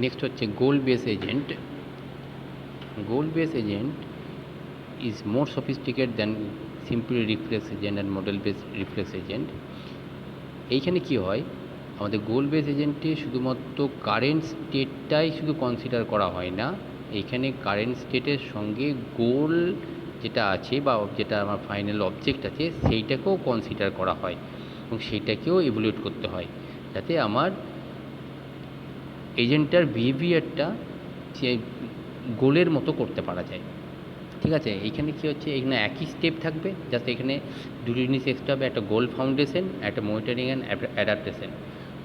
Next হচ্ছে goal base agent. Goal base agent is more sophisticated than simple reflex agent and model based reflex agent। এইখানে কি হয়, আমাদের গোল base এজেন্টে শুধুমাত্র current স্টেটটাই শুধু কনসিডার করা হয় না, এইখানে কারেন্ট স্টেটের সঙ্গে গোল যেটা আছে বা যেটা আমার ফাইনাল অবজেক্ট আছে সেইটাকেও কনসিডার করা হয় এবং সেইটাকেও ইভ্যালুয়েট করতে হয় যাতে আমার এজেন্টটার বিহেভিয়ারটা সে গোলের মতো করতে পারা যায়। ঠিক আছে, এইখানে কী হচ্ছে, এখানে একই স্টেপ থাকবে, জাস্ট এখানে দুটো জিনিস এক্সট্রা হবে, একটা গোল ফাউন্ডেশন, একটা monitoring and adaptation.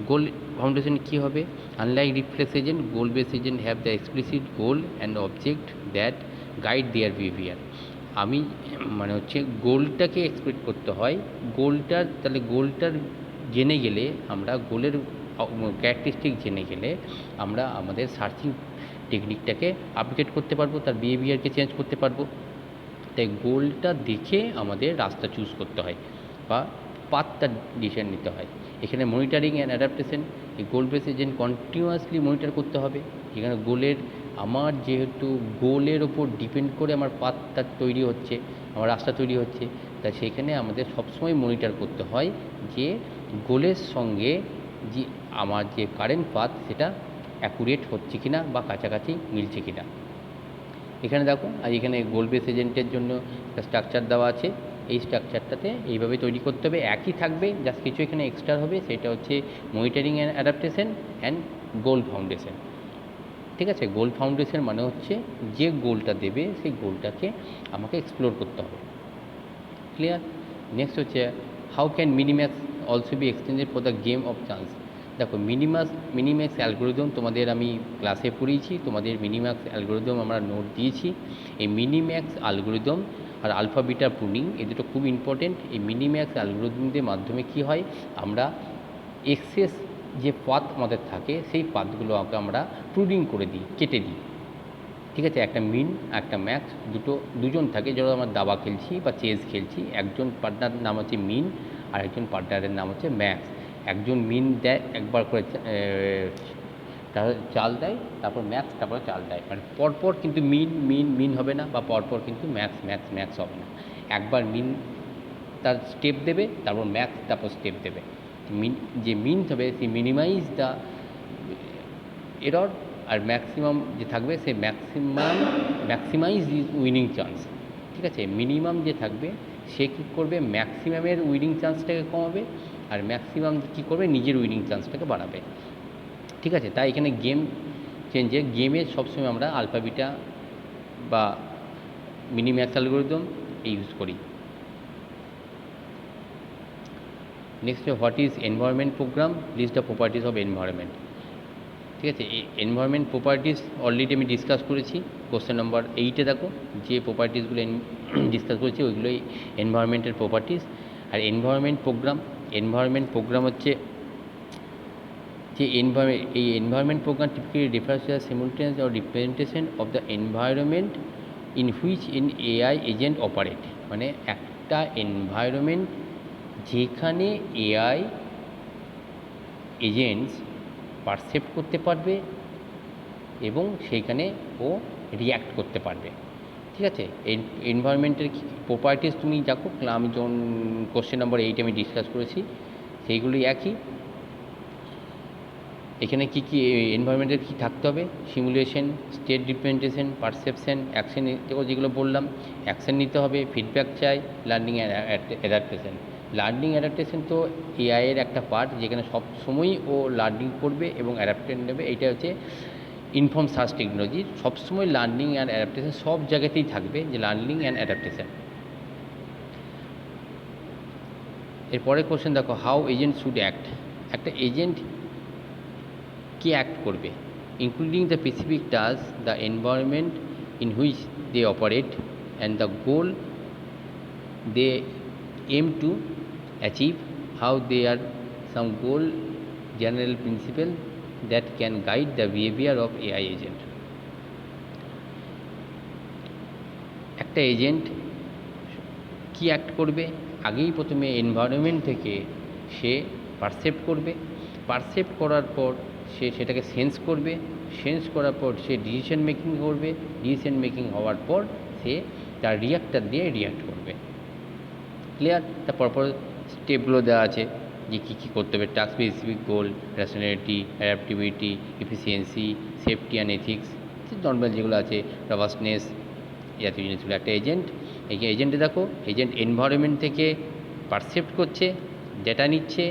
Goal foundation কী হবে, unlike reflex agent, goal base agent have the explicit goal and object that guide their behaviour. আমি মানে হচ্ছে গোলটাকে এক্সপেক্ট করতে হয়, গোলটার তাহলে গোলটার জেনে গেলে আমরা গোলের ক্যারেক্টারিস্টিক জেনে গেলে আমরা আমাদের সার্চিং টেকনিকটাকে আপগ্রেড করতে পারবো, তার বিহেভিয়ারকে চেঞ্জ করতে পারবো। তাই গোলটা দেখে আমাদের রাস্তা চুজ করতে হয় বা পাথটা ডিসিশন নিতে হয়। এখানে মনিটরিং অ্যান্ড অ্যাডাপ্টেশন, এই গোল বেস এজেন্ট কন্টিনিউয়াসলি মনিটর করতে হবে। এখানে গোলের আমার যেহেতু গোলের ওপর ডিপেন্ড করে আমার পাথটা তৈরি হচ্ছে, আমার রাস্তা তৈরি হচ্ছে, তাই সেখানে আমাদের সবসময় মনিটর করতে হয় যে গোলের সঙ্গে যে আমার যে কারেন্ট পাথ সেটা অ্যাকুরেট হচ্ছে কিনা বা কাছাকাছি মিলছে কিনা। এখানে দেখো, আর এখানে গোল বেস এজেন্টের জন্য একটা স্ট্রাকচার দেওয়া আছে, এই স্ট্রাকচারটাতে এইভাবে তৈরি করতে হবে, একই থাকবে, জাস্ট কিছু এখানে এক্সট্রা হবে, সেটা হচ্ছে monitoring and adaptation and goal foundation. ঠিক আছে, গোল ফাউন্ডেশন মানে হচ্ছে যে গোলটা দেবে সেই গোলটাকে আমাকে এক্সপ্লোর করতে হবে। ক্লিয়ার? নেক্সট হচ্ছে how can minimax also be extended for the game of chance. দেখো, মিনিম্যাক্স অ্যালগোরিদম তোমাদের আমি ক্লাসে পড়িয়েছি, তোমাদের মিনিম্যাক্স অ্যালগোরিদম আমরা নোট দিয়েছি। এই মিনিম্যাক্স অ্যালগোরিদম আর আলফা বিটা প্রুনিং এই দুটো খুব ইম্পর্টেন্ট। এই মিনিম্যাক্স অ্যালগোরিদমদের মাধ্যমে কি হয়, আমরা এক্সেস যে পাথ আমাদের থাকে সেই পাথগুলো আমরা প্রুনিং করে দিই, কেটে দিই। ঠিক আছে, একটা মিন একটা ম্যাক্স দুজন থাকে, যারা আমরা দাবা খেলছি বা চেস খেলছি, একজন পার্টনার নাম হচ্ছে মিন আর একজন পার্টনারের নাম হচ্ছে ম্যাক্স। একজন মিন দেয়, একবার করে চাল দেয়, তারপর ম্যাক্স, তারপরে চাল দেয়, মানে পরপর কিন্তু মিন হবে না বা পরপর কিন্তু ম্যাক্স হবে না। একবার মিন তার স্টেপ দেবে, তারপর ম্যাক্স, তারপর স্টেপ দেবে। যে মিন হবে সে মিনিমাইজ দ্য এরর, আর ম্যাক্সিমাম যে থাকবে সে ম্যাক্সিমাইজ ইজ উইনিং চান্স। ঠিক আছে, মিনিমাম যে থাকবে সে কী করবে, ম্যাক্সিমামের উইনিং চান্সটাকে কমাবে, আর ম্যাক্সিমাম কী করবে, নিজের উইনিং চান্সটাকে বাড়াবে। ঠিক আছে, তাই এখানে গেমে সবসময় আমরা আলফা বিটা বা মিনিম্যাক্স অ্যালগোরিদম ইউজ করি। Next, what is environment program, list the properties of environment. ঠিক আছে, এই এনভায়রনমেন্ট প্রপার্টিস অলরেডি আমি ডিসকাস করেছি কোশ্চেন নম্বর 8-এ। দেখো, যে প্রপার্টিসগুলো ডিসকাস করেছি ওইগুলোই এনভায়রনমেন্টের প্রপার্টিস। আর এনভায়রনমেন্ট প্রোগ্রাম হচ্ছে যে এই environment program typically refers to the simultaneous or representation of the environment in which AI agent operate. মানে একটা এনভায়রনমেন্ট যেখানে এআই এজেন্টস পারসেপ্ট করতে পারবে এবং সেইখানে ও রিয়্যাক্ট করতে পারবে। ঠিক আছে, এনভায়রনমেন্টের প্রপার্টিস তুমি দেখো, আমি যখন কোশ্চেন নম্বর 8 আমি ডিসকাস করেছি সেইগুলি একই। এখানে কী কী এনভায়রনমেন্টের কী থাকতে হবে, simulation, state representation, perception, action, যেগুলো বললাম, অ্যাকশন নিতে হবে, ফিডব্যাক চাই, লার্নিং অ্যাডাপ্টেশন। লার্নিং অ্যাডাপ্টেশন তো এআইয়ের একটা পার্ট, যেখানে সব সময়ই ও লার্নিং করবে এবং অ্যাডাপ্টেশন নেবে। এইটা হচ্ছে ইনফর্ম সার্চ টেকনোলজি, সবসময় লার্নিং অ্যান্ড অ্যাডাপ্টেশন সব জায়গাতেই থাকবে, যে লার্নিং অ্যান্ড অ্যাডাপ্টেশন। এরপরে কোশ্চেন দেখো, হাউ এজেন্ট শুড অ্যাক্ট। একটা এজেন্ট কি অ্যাক্ট করবে, including the specific task, the environment in which they operate and the goal they aim to achieve, how they are some goal general principle that can guide the behaviour of AI agent. একটা agent কি act করবে, আগেই প্রথমে environment থেকে সে percept করবে, percept করার পর সে সেটাকে সেন্স করবে, সেন্স করার পর সে ডিসিশন মেকিং করবে, ডিসিশন মেকিং হওয়ার পর সে তার রিয়াক্টার দিয়ে রিয়াক্ট করবে। ক্লিয়ার? তার পরপর স্টেপগুলো দেওয়া আছে যে কী কী করতে হবে, task specific goal, rationality, adaptivity, efficiency, safety and ethics, normal যেগুলো আছে, রবাস্টনেস, এই জাতীয় জিনিসগুলো। একটা এজেন্ট, এই যে এজেন্টে দেখো, এজেন্ট এনভায়রনমেন্ট থেকে পারসেপ্ট করছে, ডেটা নিচ্ছে,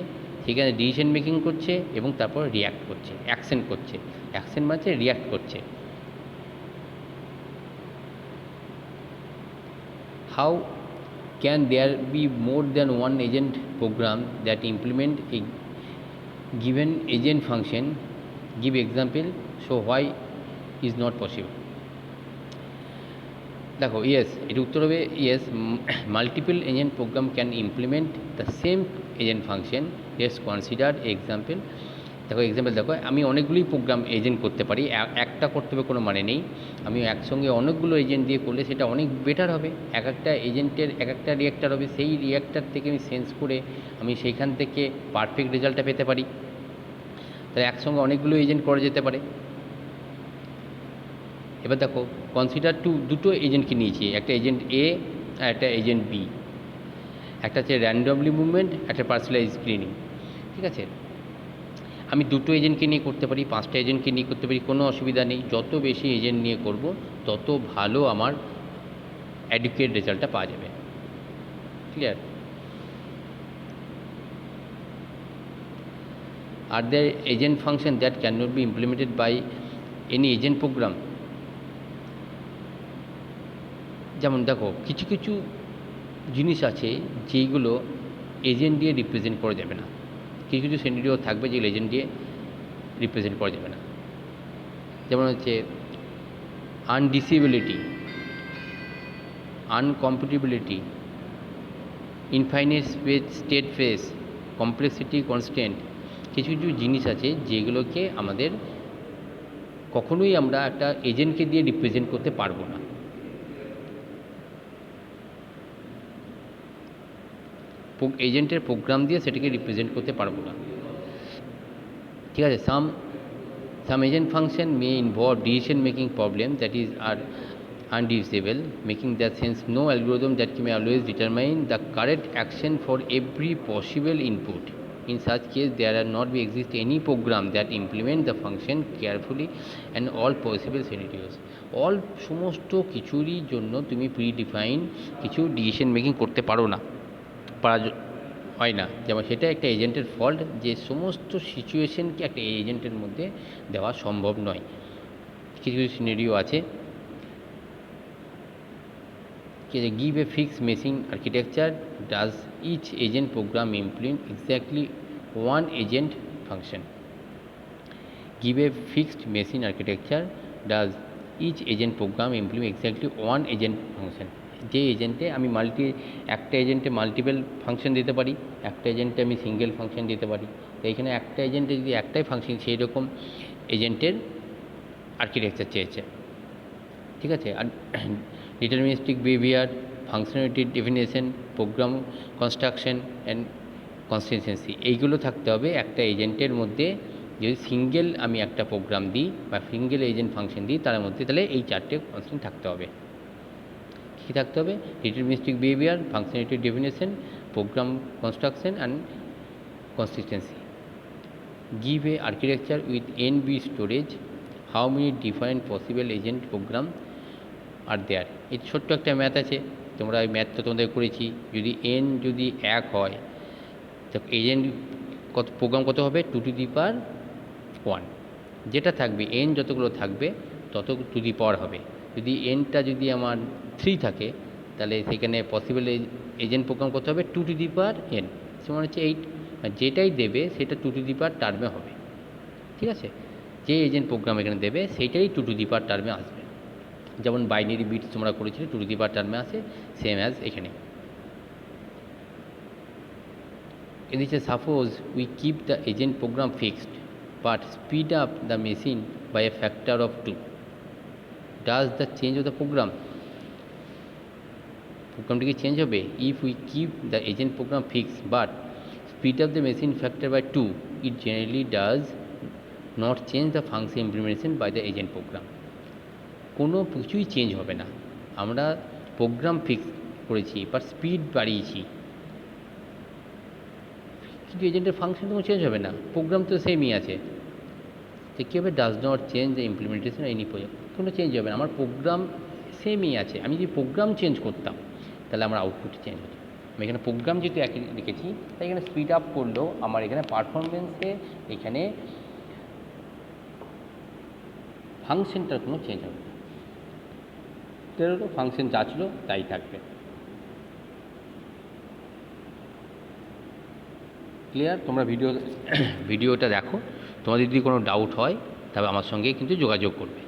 সেখানে ডিসিশন মেকিং করছে এবং তারপর রিয়াক্ট করছে, অ্যাকশন করছে। অ্যাকশন মানে রিয়াক্ট করছে। How can there be more than one agent program that implement a given agent function? Give example. So why is not possible? দেখো, ইয়েস, এর উত্তর হবে yes, multiple agent program can implement the same agent function. Let's consider example. দেখো example দেখো, আমি অনেকগুলোই programme agent করতে পারি, একটা করতে হবে কোনো মানে নেই। আমি একসঙ্গে অনেকগুলো এজেন্ট দিয়ে করলে সেটা অনেক বেটার হবে। এক একটা এজেন্টের এক একটা রিয়াক্টার হবে, সেই রিয়াক্টার থেকে আমি সেন্স করে আমি সেইখান থেকে পারফেক্ট রেজাল্টটা পেতে পারি। তাহলে একসঙ্গে অনেকগুলো এজেন্ট করা যেতে পারে। এবার দেখো, কনসিডার দুটো এজেন্টকে নিয়েছি, একটা এজেন্ট এ আর একটা এজেন্ট বি। একটা হচ্ছে র্যান্ডমলি মুভমেন্ট, একটা পার্সোনালাইজ স্ক্রিনিং। ঠিক আছে, আমি দুটো এজেন্টকে নিয়ে করতে পারি, 5টা এজেন্টকে নিয়ে করতে পারি, কোনো অসুবিধা নেই। যত বেশি এজেন্ট নিয়ে করব তত ভালো আমার অ্যাডিকুয়েট রেজাল্টটা পাওয়া যাবে। ক্লিয়ার? আর there agent function that can not be implemented by any agent program? যেমন দেখো, কিছু কিছু জিনিস আছে যেইগুলো এজেন্ট দিয়ে রিপ্রেজেন্ট করা যাবে না। কিছু কিছু সিনারিও থাকবে যেগুলো এজেন্ট দিয়ে রিপ্রেজেন্ট করা যাবে না। যেমন হচ্ছে undecidability, incompatibility, infinite state space, complexity constant. কিছু কিছু জিনিস আছে যেগুলোকে আমাদের কখনোই আমরা একটা এজেন্টকে দিয়ে রিপ্রেজেন্ট করতে পারবো না। এজেন্টের প্রোগ্রাম দিয়ে সেটাকে রিপ্রেজেন্ট করতে পারবো না। ঠিক আছে, some agent function may involve decision making problem that is are undivisible, making that sense no algorithm that may always determine the correct action for every possible input. In such case there are not be exist any program that implement the function carefully and all possible scenarios. all সমস্ত কিছুরই জন্য তুমি predefine কিছু decision making করতে পারো না, হয় না। যেমন সেটা একটা এজেন্টের ফল্ট, যে সমস্ত সিচুয়েশনকে একটা এজেন্টের মধ্যে দেওয়া সম্ভব নয়। কিছু কিছু সিনারিও আছে। Give a fixed machine architecture, does each agent program implement exactly one agent function? Give a fixed machine architecture, does each agent program implement exactly one agent function? যে এজেন্টে আমি একটা এজেন্টে মাল্টিপল ফাংশন দিতে পারি, একটা এজেন্টে আমি single function দিতে পারি। তো এখানে একটা এজেন্টে যদি একটাই ফাংশন, সেই রকম এজেন্টের আর্কিটেকচার চেয়েছে। ঠিক আছে, আর deterministic behaviour, functionality definition, program construction and consistency, এইগুলো থাকতে হবে একটা এজেন্টের মধ্যে। যদি সিঙ্গেল আমি একটা প্রোগ্রাম দিই বা সিঙ্গেল এজেন্ট ফাংশন দিই তার মধ্যে, তাহলে এই 4টে কনস্ট্যান্ট থাকতে হবে। কী থাকতে হবে? Deterministic behaviour, functionality definition, program construction and consistency. Give a architecture with NB storage, how many different possible agent program are there? এই ছোট্ট একটা ম্যাথ আছে, তোমরা এই ম্যাথটা তোমাদের করেছি। যদি যদি 1 হয়, তো এজেন্ট প্রোগ্রাম কত হবে? 2 টু দি পাওয়ার 1। যেটা থাকবে যতগুলো থাকবে তত টু দি পাওয়ার হবে। যদি যদি আমার 3 থাকে, তাহলে সেখানে পসিবল এজেন্ট প্রোগ্রাম কত হবে? 2 টু দি পাওয়ার সমান হচ্ছে 8। যেটাই দেবে সেটা 2 টু দি পাওয়ার টার্মে হবে। ঠিক আছে, যে এজেন্ট প্রোগ্রাম এখানে দেবে সেইটাই 2 টু দি পাওয়ার টার্মে আসবে। যেমন বাইনারি বিটস তোমরা করেছিলে 2 টু দি পাওয়ার টার্মে আসে, সেম অ্যাজ এখানে। এদিকে suppose we keep the agent program fixed but speed up the machine by a factor of 2, does the change of the প্রোগ্রামটি কি চেঞ্জ হবে? If we keep the agent program fixed but speed up the machine factor by 2, it generally does not change the function implementation by the agent program. কোনো কিছুই change হবে না। আমরা programme fix করেছি বা স্পিড বাড়িয়েছি, কিন্তু এজেন্টের ফাংশন তো চেঞ্জ হবে না, প্রোগ্রাম তো সেমই আছে। তো কী হবে, does not change the implementation any project, কোনো চেঞ্জ হবে না, আমার প্রোগ্রাম সেমই আছে। আমি যদি প্রোগ্রাম চেঞ্জ করতাম তাহলে আমার আউটপুট চেঞ্জ হতো। আমি এখানে প্রোগ্রাম যেহেতু একই লিখেছি, তাই এখানে স্পিড আপ করলেও আমার এখানে পারফরমেন্সে এখানে ফাংশনটার কোনো চেঞ্জ হবে না। তো ফাংশন যা ছিল তাই থাকবে। ক্লিয়ার? তোমরা ভিডিওটা দেখো, তোমাদের যদি কোনো ডাউট হয় তবে আমার সঙ্গে কিন্তু যোগাযোগ করবে।